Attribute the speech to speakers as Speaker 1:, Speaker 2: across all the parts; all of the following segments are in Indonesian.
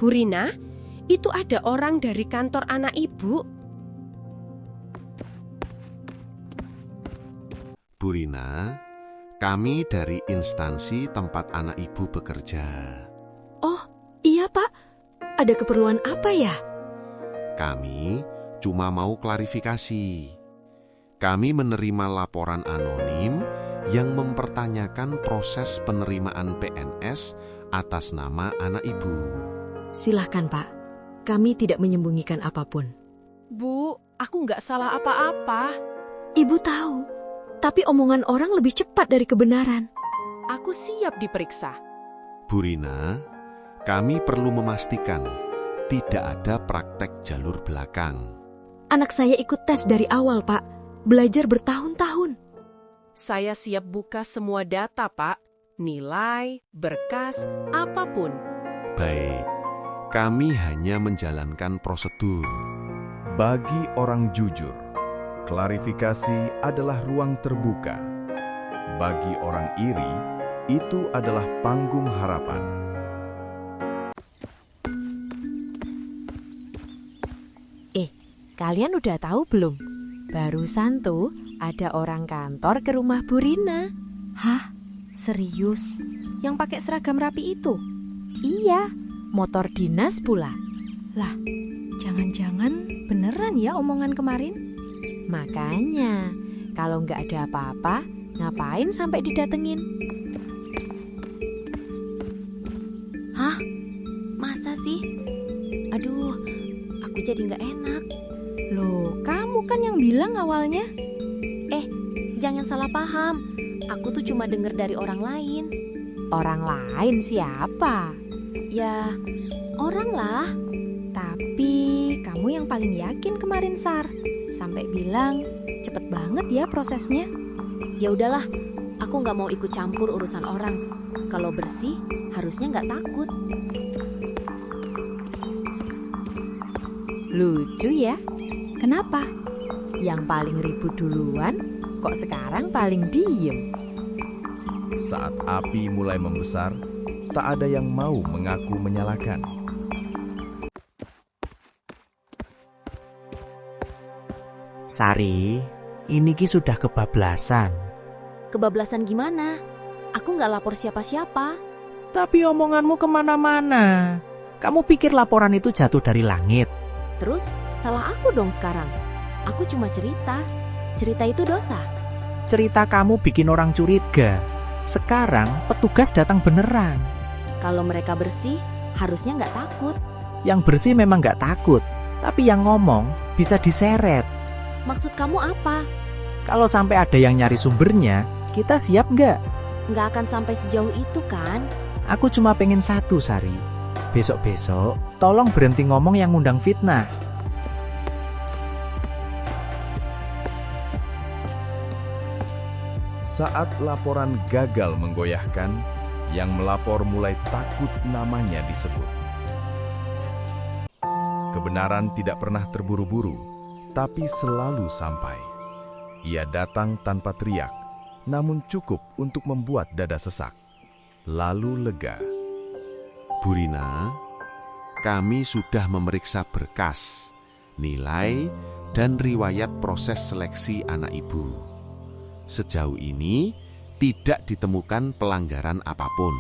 Speaker 1: Bu Rina, itu ada orang dari kantor anak ibu.
Speaker 2: Bu Rina, kami dari instansi tempat anak ibu bekerja.
Speaker 3: Oh, iya Pak. Ada keperluan apa ya?
Speaker 2: Kami cuma mau klarifikasi. Kami menerima laporan anonim yang mempertanyakan proses penerimaan PNS atas nama anak ibu.
Speaker 3: Silahkan Pak. Kami tidak menyembunyikan apapun.
Speaker 1: Bu, aku nggak salah apa-apa.
Speaker 3: Ibu tahu, tapi omongan orang lebih cepat dari kebenaran.
Speaker 1: Aku siap diperiksa.
Speaker 2: Bu Rina, kami perlu memastikan tidak ada praktek jalur belakang.
Speaker 3: Anak saya ikut tes dari awal, Pak. Belajar bertahun-tahun.
Speaker 1: Saya siap buka semua data, Pak. Nilai, berkas, apapun.
Speaker 2: Baik, kami hanya menjalankan prosedur.
Speaker 4: Bagi orang jujur, klarifikasi adalah ruang terbuka. Bagi orang iri, itu adalah panggung harapan.
Speaker 5: Kalian udah tahu belum? Barusan tuh ada orang kantor ke rumah Bu Rina. Hah? Serius? Yang pakai seragam rapi itu? Iya, motor dinas pula. Lah, jangan-jangan beneran ya omongan kemarin? Makanya, kalau nggak ada apa-apa, ngapain sampai didatengin? Hah? Masa sih? Aduh, aku jadi nggak enak. Loh, kamu kan yang bilang awalnya. Jangan salah paham. Aku tuh cuma dengar dari orang lain. Orang lain siapa? Ya, orang lah. Tapi kamu yang paling yakin kemarin, Sar. Sampai bilang, cepet banget ya prosesnya. Ya udahlah, aku nggak mau ikut campur urusan orang. Kalau bersih, harusnya nggak takut. Lucu ya? Kenapa? Yang paling ribut duluan, kok sekarang paling diem?
Speaker 4: Saat api mulai membesar, tak ada yang mau mengaku menyalakan.
Speaker 6: Sari, ini ki sudah kebablasan.
Speaker 5: Kebablasan gimana? Aku nggak lapor siapa-siapa.
Speaker 6: Tapi omonganmu kemana-mana. Kamu pikir laporan itu jatuh dari langit?
Speaker 5: Terus salah aku dong sekarang. Aku cuma cerita. Cerita itu dosa.
Speaker 6: Cerita kamu bikin orang curiga. Sekarang petugas datang beneran.
Speaker 5: Kalau mereka bersih, harusnya nggak takut.
Speaker 6: Yang bersih memang nggak takut, tapi yang ngomong bisa diseret.
Speaker 5: Maksud kamu apa?
Speaker 6: Kalau sampai ada yang nyari sumbernya, kita siap nggak?
Speaker 5: Nggak akan sampai sejauh itu kan?
Speaker 6: Aku cuma pengen satu, Sari. Besok-besok, tolong berhenti ngomong yang ngundang fitnah.
Speaker 4: Saat laporan gagal menggoyahkan, yang melapor mulai takut namanya disebut. Kebenaran tidak pernah terburu-buru, tapi selalu sampai. Ia datang tanpa teriak, namun cukup untuk membuat dada sesak. Lalu lega.
Speaker 2: Bu Rina, kami sudah memeriksa berkas, nilai, dan riwayat proses seleksi anak ibu. Sejauh ini tidak ditemukan pelanggaran apapun.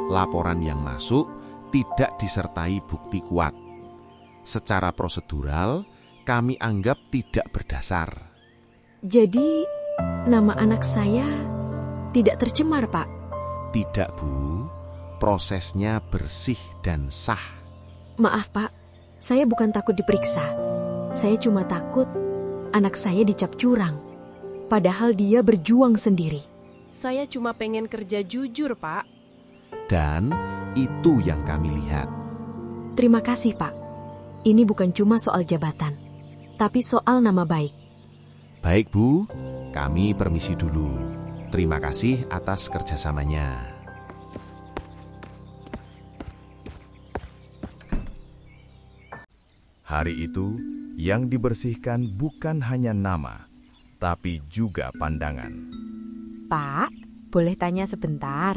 Speaker 2: Laporan yang masuk tidak disertai bukti kuat. Secara prosedural, kami anggap tidak berdasar.
Speaker 3: Jadi, nama anak saya tidak tercemar, Pak?
Speaker 2: Tidak, Bu. Prosesnya bersih dan sah.
Speaker 3: Maaf, Pak. Saya bukan takut diperiksa. Saya cuma takut anak saya dicap curang. Padahal dia berjuang sendiri.
Speaker 1: Saya cuma pengen kerja jujur, Pak.
Speaker 2: Dan itu yang kami lihat.
Speaker 3: Terima kasih, Pak. Ini bukan cuma soal jabatan, tapi soal nama baik.
Speaker 2: Baik, Bu. Kami permisi dulu. Terima kasih atas kerjasamanya.
Speaker 4: Hari itu, yang dibersihkan bukan hanya nama, tapi juga pandangan.
Speaker 5: Pak, boleh tanya sebentar?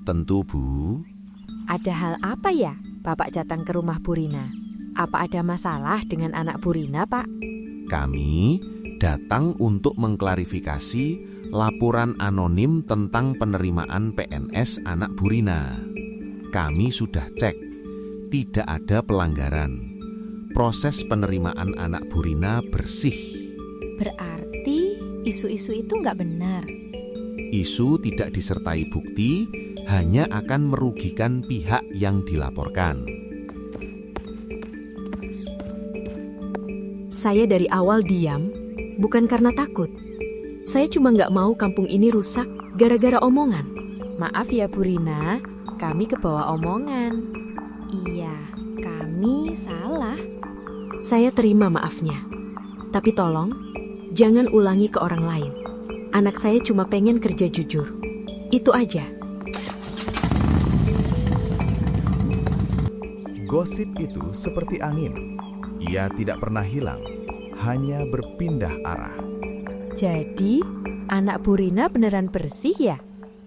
Speaker 2: Tentu, Bu.
Speaker 5: Ada hal apa ya? Bapak datang ke rumah Bu Rina. Apa ada masalah dengan anak Bu Rina, Pak?
Speaker 2: Kami datang untuk mengklarifikasi laporan anonim tentang penerimaan PNS anak Bu Rina. Kami sudah cek, tidak ada pelanggaran. Proses penerimaan anak Bu Rina bersih.
Speaker 5: Berarti isu-isu itu nggak benar.
Speaker 2: Isu tidak disertai bukti, hanya akan merugikan pihak yang dilaporkan.
Speaker 3: Saya dari awal diam, bukan karena takut. Saya cuma nggak mau kampung ini rusak gara-gara omongan.
Speaker 5: Maaf ya Bu Rina, kami kebawa omongan. Iya, kami salah.
Speaker 3: Saya terima maafnya. Tapi tolong, jangan ulangi ke orang lain. Anak saya cuma pengen kerja jujur. Itu aja.
Speaker 4: Gosip itu seperti angin. Ia tidak pernah hilang, hanya berpindah arah.
Speaker 5: Jadi, anak Bu Rina beneran bersih ya?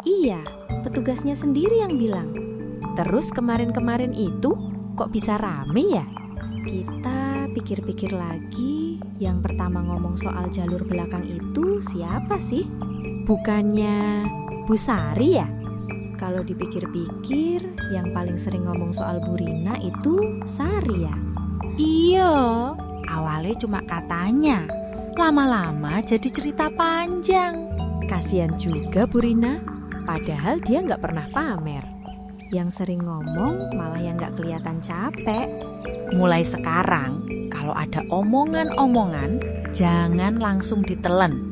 Speaker 5: Iya, petugasnya sendiri yang bilang. Terus kemarin-kemarin itu kok bisa rame ya? Kita pikir-pikir lagi, yang pertama ngomong soal jalur belakang itu siapa sih? Bukannya Bu Sari ya? Kalau dipikir-pikir, yang paling sering ngomong soal Bu Rina itu Sari ya?
Speaker 7: Iya, awalnya cuma katanya. Lama-lama jadi cerita panjang.
Speaker 5: Kasian juga Bu Rina, padahal dia nggak pernah pamer. Yang sering ngomong malah yang nggak kelihatan capek.
Speaker 7: Mulai sekarang, kalau ada omongan-omongan, jangan langsung ditelen.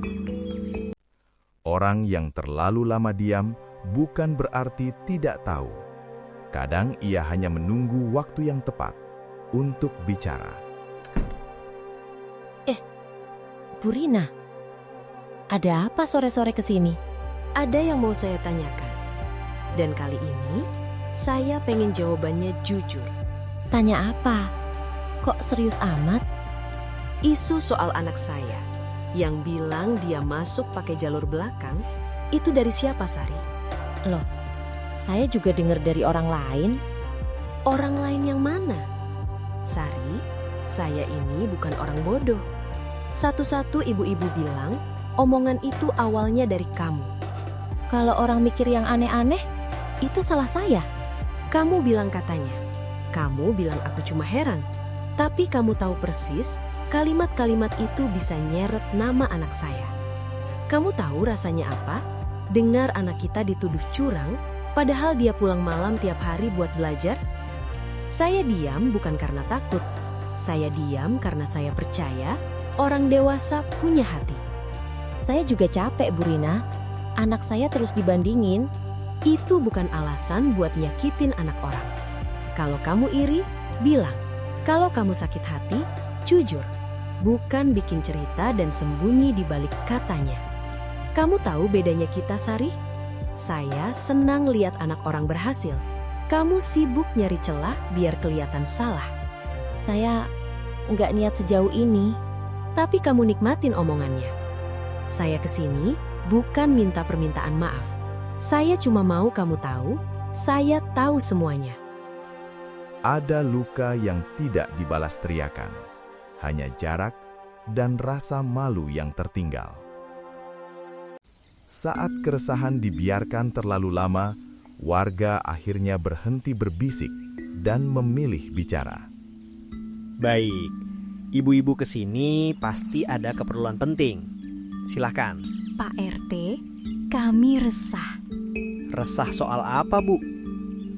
Speaker 4: Orang yang terlalu lama diam bukan berarti tidak tahu. Kadang ia hanya menunggu waktu yang tepat untuk bicara.
Speaker 5: Bu Rina, ada apa sore-sore kesini?
Speaker 3: Ada yang mau saya tanyakan. Dan kali ini, saya pengen jawabannya jujur.
Speaker 5: Tanya apa? Kok serius amat?
Speaker 3: Isu soal anak saya, yang bilang dia masuk pakai jalur belakang, itu dari siapa, Sari?
Speaker 5: Loh, saya juga dengar dari orang lain.
Speaker 3: Orang lain yang mana? Sari, saya ini bukan orang bodoh. Satu-satu ibu-ibu bilang, omongan itu awalnya dari kamu.
Speaker 5: Kalau orang mikir yang aneh-aneh, itu salah saya.
Speaker 3: Kamu bilang katanya. Kamu bilang aku cuma heran. Tapi kamu tahu persis, kalimat-kalimat itu bisa nyeret nama anak saya. Kamu tahu rasanya apa? Dengar anak kita dituduh curang, padahal dia pulang malam tiap hari buat belajar. Saya diam bukan karena takut. Saya diam karena saya percaya orang dewasa punya hati.
Speaker 5: Saya juga capek, Bu Rina. Anak saya terus dibandingin.
Speaker 3: Itu bukan alasan buat nyakitin anak orang. Kalau kamu iri, bilang. Kalau kamu sakit hati, jujur. Bukan bikin cerita dan sembunyi di balik katanya. Kamu tahu bedanya kita, Sari? Saya senang lihat anak orang berhasil. Kamu sibuk nyari celah biar kelihatan salah.
Speaker 5: Saya nggak niat sejauh ini.
Speaker 3: Tapi kamu nikmatin omongannya. Saya kesini bukan minta permintaan maaf. Saya cuma mau kamu tahu, saya tahu semuanya.
Speaker 4: Ada luka yang tidak dibalas teriakan, hanya jarak dan rasa malu yang tertinggal. Saat keresahan dibiarkan terlalu lama, warga akhirnya berhenti berbisik dan memilih bicara.
Speaker 6: Baik, ibu-ibu kesini pasti ada keperluan penting. Silahkan.
Speaker 7: Pak RT, kami resah.
Speaker 6: Resah soal apa, Bu?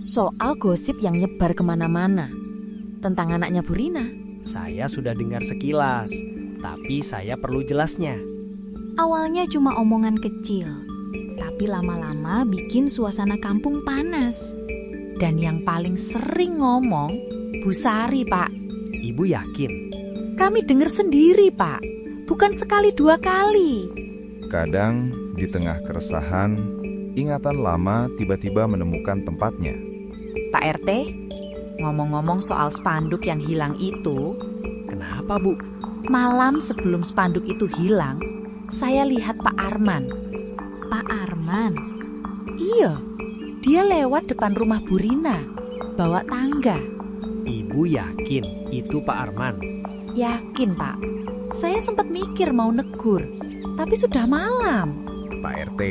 Speaker 5: Soal gosip yang nyebar kemana-mana. Tentang anaknya Bu Rina.
Speaker 6: Saya sudah dengar sekilas, tapi saya perlu jelasnya.
Speaker 7: Awalnya cuma omongan kecil, tapi lama-lama bikin suasana kampung panas. Dan yang paling sering ngomong, Bu Sari, Pak.
Speaker 6: Ibu yakin?
Speaker 7: Kami dengar sendiri, Pak. Bukan sekali dua kali.
Speaker 8: Kadang di tengah keresahan, ingatan lama tiba-tiba menemukan tempatnya.
Speaker 7: Pak RT, ngomong-ngomong soal spanduk yang hilang itu,
Speaker 6: Kenapa, Bu?
Speaker 7: malam sebelum spanduk itu hilang, saya lihat Pak Arman. Pak Arman? Iya, dia lewat depan rumah Bu Rina, bawa tangga.
Speaker 9: Ibu yakin itu Pak Arman?
Speaker 7: Yakin, Pak. Saya sempat mikir mau negur, tapi sudah malam.
Speaker 4: Pak RT,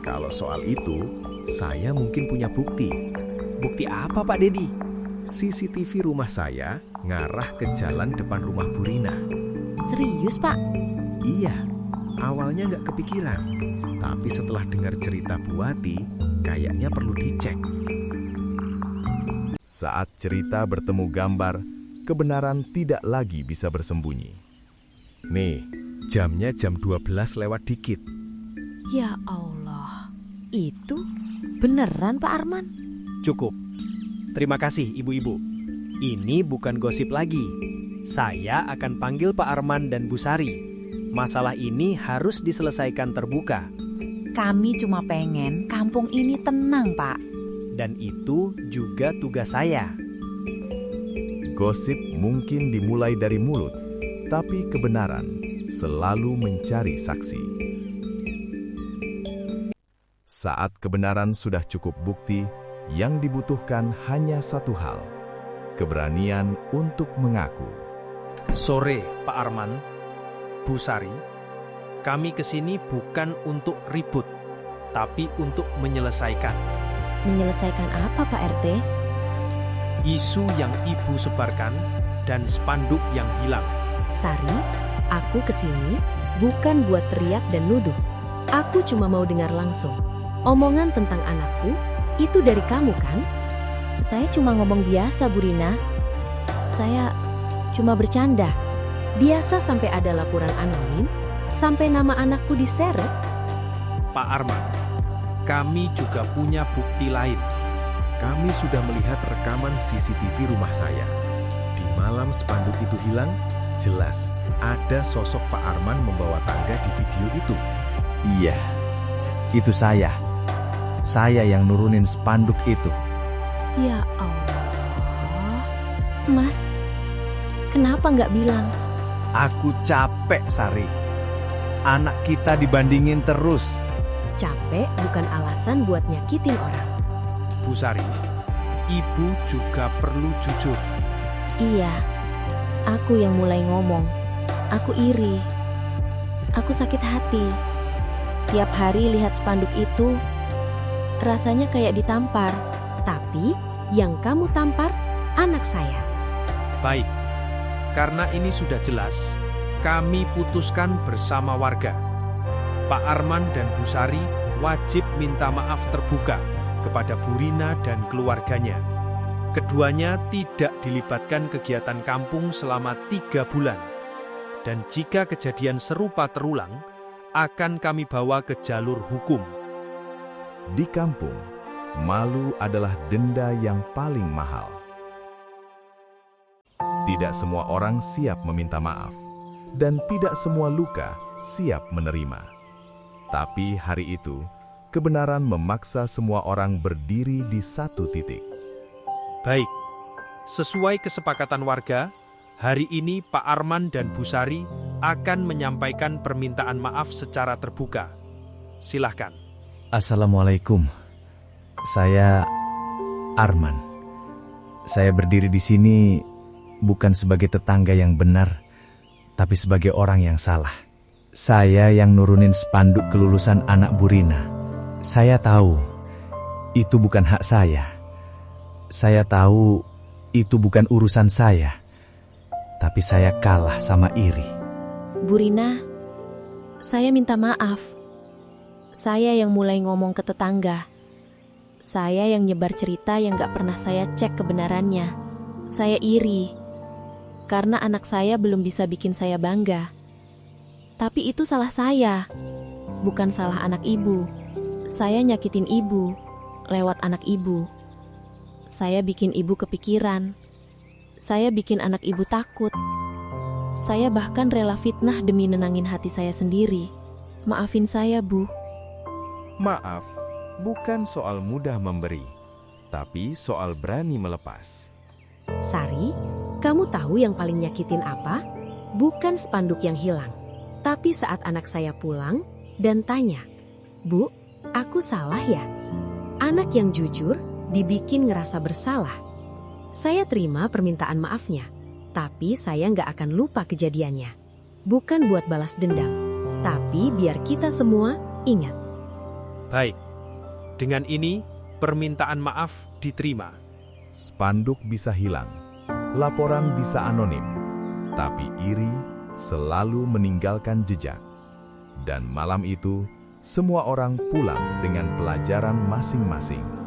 Speaker 4: kalau soal itu, saya mungkin punya bukti.
Speaker 9: Bukti apa Pak Dedi?
Speaker 4: CCTV rumah saya ngarah ke jalan depan rumah Bu Rina.
Speaker 5: Serius, Pak?
Speaker 4: Iya, awalnya nggak kepikiran. Tapi setelah dengar cerita Bu Wati, kayaknya perlu dicek. Saat cerita bertemu gambar, kebenaran tidak lagi bisa bersembunyi. Nih, jamnya jam 12 lewat dikit.
Speaker 5: Ya Allah, itu beneran Pak Arman?
Speaker 9: Cukup. Terima kasih ibu-ibu. Ini bukan gosip lagi. Saya akan panggil Pak Arman dan Bu Sari. Masalah ini harus diselesaikan terbuka.
Speaker 7: Kami cuma pengen kampung ini tenang, Pak.
Speaker 9: Dan itu juga tugas saya.
Speaker 4: Gosip mungkin dimulai dari mulut, tapi kebenaran selalu mencari saksi. Saat kebenaran sudah cukup bukti, yang dibutuhkan hanya satu hal, keberanian untuk mengaku.
Speaker 9: Sore, Pak Arman, Bu Sari, kami kesini bukan untuk ribut, tapi untuk menyelesaikan.
Speaker 5: Menyelesaikan apa Pak RT?
Speaker 9: Isu yang ibu sebarkan dan spanduk yang hilang.
Speaker 3: Sari, aku kesini bukan buat teriak dan nuduh. Aku cuma mau dengar langsung. Omongan tentang anakku, itu dari kamu kan?
Speaker 5: Saya cuma ngomong biasa, Bu Rina. Saya cuma bercanda.
Speaker 3: Biasa sampai ada laporan anonim, sampai nama anakku diseret.
Speaker 9: Pak Arman, kami juga punya bukti lain.
Speaker 4: Kami sudah melihat rekaman CCTV rumah saya. Di malam spanduk itu hilang, jelas ada sosok Pak Arman membawa tangga di video itu.
Speaker 6: Iya, itu saya. Saya yang nurunin spanduk itu.
Speaker 5: Ya Allah. Mas, kenapa nggak bilang?
Speaker 6: Aku capek, Sari. Anak kita dibandingin terus.
Speaker 3: Capek bukan alasan buat nyakitin orang.
Speaker 9: Bu Sari, ibu juga perlu jujur.
Speaker 5: Iya, aku yang mulai ngomong. Aku iri. Aku sakit hati. Tiap hari lihat spanduk itu, rasanya kayak ditampar.
Speaker 3: Tapi yang kamu tampar anak saya.
Speaker 9: Baik, karena ini sudah jelas, kami putuskan bersama warga. Pak Arman dan Bu Sari wajib minta maaf terbuka kepada Bu Rina dan keluarganya. Keduanya tidak dilibatkan kegiatan kampung selama 3 bulan. Dan jika kejadian serupa terulang, akan kami bawa ke jalur hukum.
Speaker 4: Di kampung, malu adalah denda yang paling mahal. Tidak semua orang siap meminta maaf, dan tidak semua luka siap menerima. Tapi hari itu, kebenaran memaksa semua orang berdiri di satu titik.
Speaker 9: Baik, sesuai kesepakatan warga, hari ini Pak Arman dan Bu Sari akan menyampaikan permintaan maaf secara terbuka. Silahkan.
Speaker 6: Assalamualaikum. Saya Arman. Saya berdiri di sini bukan sebagai tetangga yang benar, tapi sebagai orang yang salah. Saya yang nurunin spanduk kelulusan anak Bu Rina. Saya tahu itu bukan hak saya. Saya tahu itu bukan urusan saya. Tapi saya kalah sama iri.
Speaker 5: Bu Rina, saya minta maaf. Saya yang mulai ngomong ke tetangga. Saya yang nyebar cerita yang gak pernah saya cek kebenarannya. Saya iri, karena anak saya belum bisa bikin saya bangga. Tapi itu salah saya, bukan salah anak ibu. Saya nyakitin ibu, lewat anak ibu. Saya bikin ibu kepikiran. Saya bikin anak ibu takut. Saya bahkan rela fitnah demi nenangin hati saya sendiri. Maafin saya, Bu.
Speaker 4: Maaf, bukan soal mudah memberi, tapi soal berani melepas.
Speaker 3: Sari, kamu tahu yang paling nyakitin apa? Bukan spanduk yang hilang, tapi saat anak saya pulang dan tanya, "Bu, aku salah ya?" Anak yang jujur dibikin ngerasa bersalah. Saya terima permintaan maafnya, tapi saya nggak akan lupa kejadiannya. Bukan buat balas dendam, tapi biar kita semua ingat.
Speaker 9: Baik, dengan ini permintaan maaf diterima.
Speaker 4: Spanduk bisa hilang, laporan bisa anonim, tapi iri selalu meninggalkan jejak. Dan malam itu, semua orang pulang dengan pelajaran masing-masing.